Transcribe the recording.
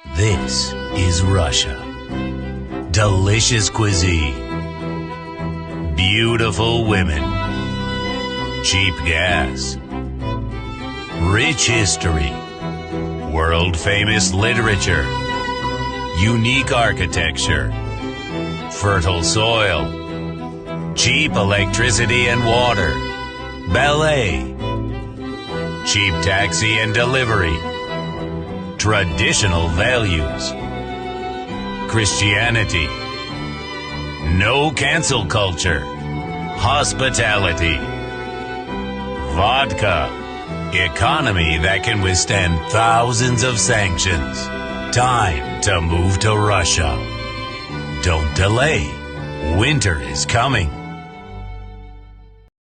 This is Russia. Delicious cuisine. Beautiful women. Cheap gas. Rich history. World-famous literature. Unique architecture. Fertile soil. Cheap electricity and water. Ballet. Cheap taxi and delivery. Traditional values. Christianity. No cancel culture. Hospitality. Vodka. Economy that can withstand thousands of sanctions. Time to move to Russia. Don't delay. Winter is coming.